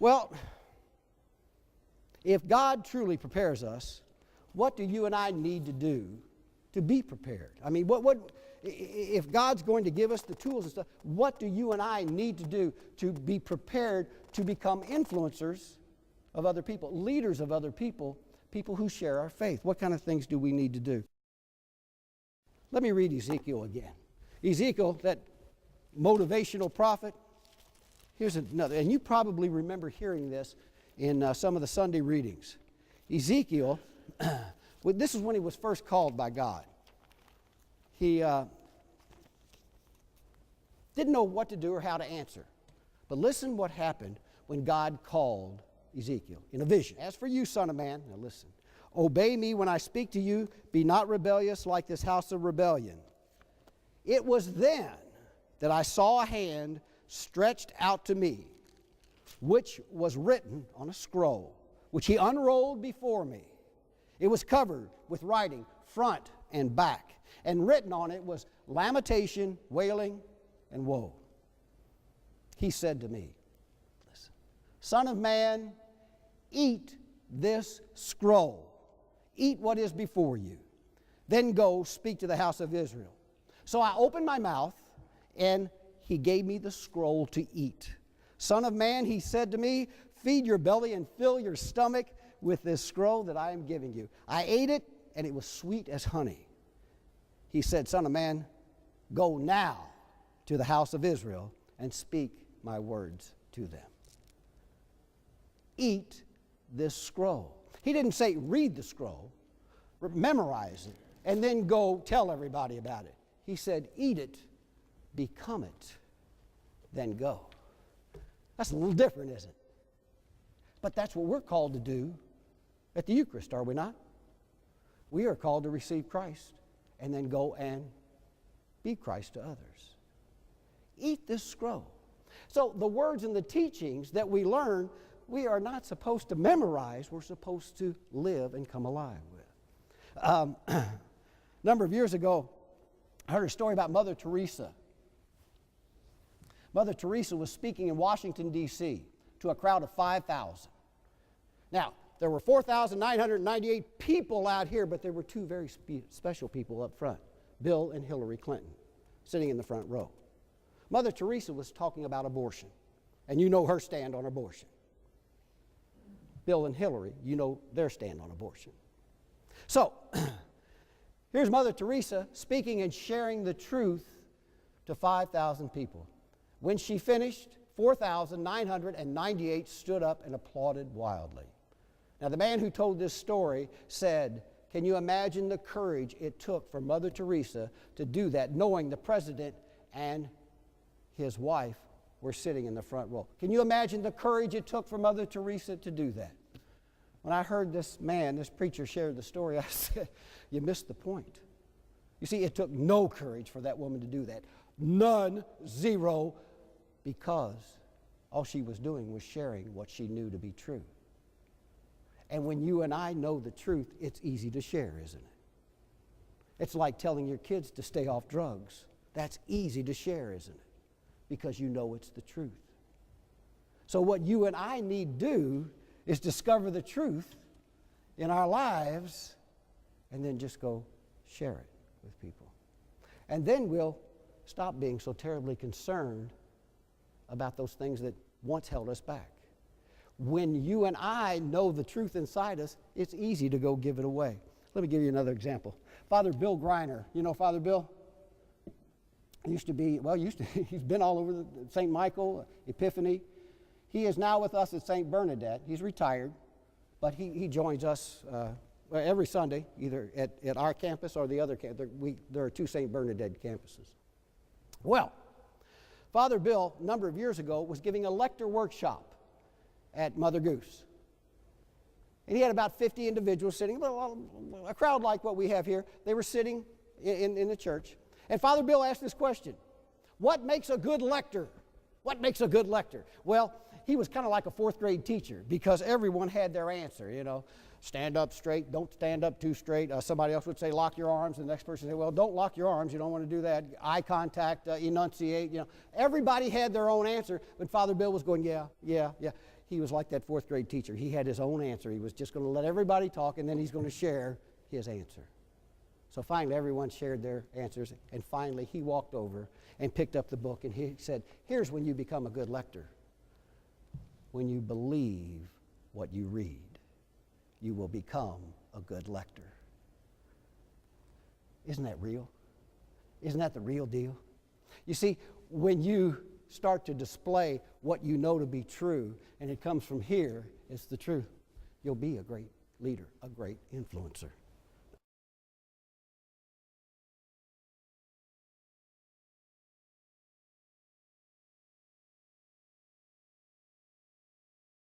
Well, if God truly prepares us, what do you and I need to do to be prepared? I mean, if God's going to give us the tools and stuff, what do you and I need to do to be prepared to become influencers of other people, leaders of other people, people who share our faith? What kind of things do we need to do? Let me read Ezekiel again. Ezekiel, that motivational prophet. Here's another, and you probably remember hearing this in some of the Sunday readings. Ezekiel, this is when he was first called by God. He didn't know what to do or how to answer. But listen what happened when God called Ezekiel in a vision. As for you, son of man, now listen, obey me when I speak to you. Be not rebellious like this house of rebellion. It was then that I saw a hand stretched out to me, which was written on a scroll, which he unrolled before me. It was covered with writing, front and back, and written on it was lamentation, wailing, and woe. He said to me, listen, son of man, eat this scroll. Eat what is before you. Then go speak to the house of Israel. So I opened my mouth, and he gave me the scroll to eat. Son of man, he said to me, feed your belly and fill your stomach with this scroll that I am giving you. I ate it, and it was sweet as honey. He said, son of man, go now to the house of Israel and speak my words to them. Eat this scroll. He didn't say read the scroll, memorize it, and then go tell everybody about it. He said eat it, become it, then go. That's a little different, isn't it? But that's what we're called to do at the Eucharist, are we not? We are called to receive Christ and then go and be Christ to others. Eat this scroll. So the words and the teachings that we learn, we are not supposed to memorize. We're supposed to live and come alive with. A number of years ago, I heard a story about Mother Teresa. Mother Teresa was speaking in Washington, D.C. to a crowd of 5,000. Now, there were 4,998 people out here, but there were two very special people up front, Bill and Hillary Clinton, sitting in the front row. Mother Teresa was talking about abortion, and you know her stand on abortion. Bill and Hillary, you know their stand on abortion. So, here's Mother Teresa speaking and sharing the truth to 5,000 people. When she finished, 4,998 stood up and applauded wildly. Now, the man who told this story said, can you imagine the courage it took for Mother Teresa to do that, knowing the president and his wife were sitting in the front row? Can you imagine the courage it took for Mother Teresa to do that? When I heard this man, this preacher, share the story, I said, you missed the point. You see, it took no courage for that woman to do that. None, zero, because all she was doing was sharing what she knew to be true. And when you and I know the truth, it's easy to share, isn't it? It's like telling your kids to stay off drugs. That's easy to share, isn't it? Because you know it's the truth. So what you and I need to do is discover the truth in our lives and then just go share it with people. And then we'll stop being so terribly concerned about those things that once held us back. When you and I know the truth inside us, it's easy to go give it away. Let me give you another example. Father Bill Griner, you know Father Bill? He's been all over St. Michael, Epiphany. He is now with us at St. Bernadette. He's retired, but he joins us every Sunday, either at our campus or the other campus. There are two St. Bernadette campuses. Well, Father Bill, a number of years ago, was giving a lector workshop at Mother Goose. And he had about 50 individuals sitting, a crowd like what we have here. They were sitting in the church. And Father Bill asked this question, what makes a good lector? What makes a good lector? Well, he was kind of like a fourth grade teacher because everyone had their answer, you know. Stand up straight, don't stand up too straight. Somebody else would say lock your arms, and the next person would say, well, don't lock your arms, you don't want to do that. Eye contact, enunciate, you know. Everybody had their own answer, but Father Bill was going, yeah. he was like that fourth grade teacher. He had his own answer. He was just going to let everybody talk, and then he's going to share his answer. So finally, everyone shared their answers, and finally he walked over and picked up the book, and he said, here's when you become a good lector. When you believe what you read, you will become a good lector. Isn't that real? Isn't that the real deal? You see, when you start to display what you know to be true, and it comes from here, it's the truth, you'll be a great leader, a great influencer.